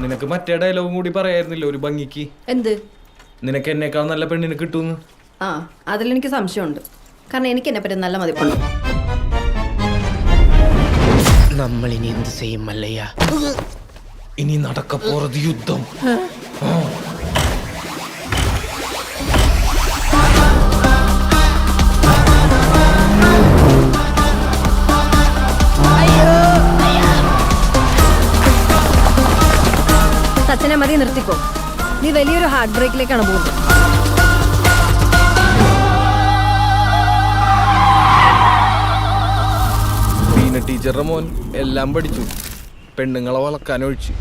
നിനക്ക് മറ്റേ ഡയലോഗും കൂടി പറയായിരുന്നില്ല ഒരു ഭംഗിക്ക്. എന്ത്? നിനക്ക് എന്നെക്കാൾ നല്ല പെണ്ണിന് കിട്ടുമെന്ന്. ആ, അതിലെനിക്ക് സംശയമുണ്ട്. കാരണം എനിക്ക് എന്നെ പറ്റി നല്ല മതിപ്പുണ്ട്. നമ്മൾ ഇനി എന്ത് ചെയ്യും മല്ലയ്യ? ഇനി നടക്കപ്പോറത് യുദ്ധം. സച്ചിനെ മതി, നിർത്തിക്കോ. നീ വലിയൊരു ഹാർട്ട് ബ്രേക്കിലേക്കാണ് പോകുന്നത്. ബീന ടീച്ചറുടെ മോൻ എല്ലാം പഠിച്ചു, പെണ്ണുങ്ങളെ വളക്കാനൊഴിച്ചു.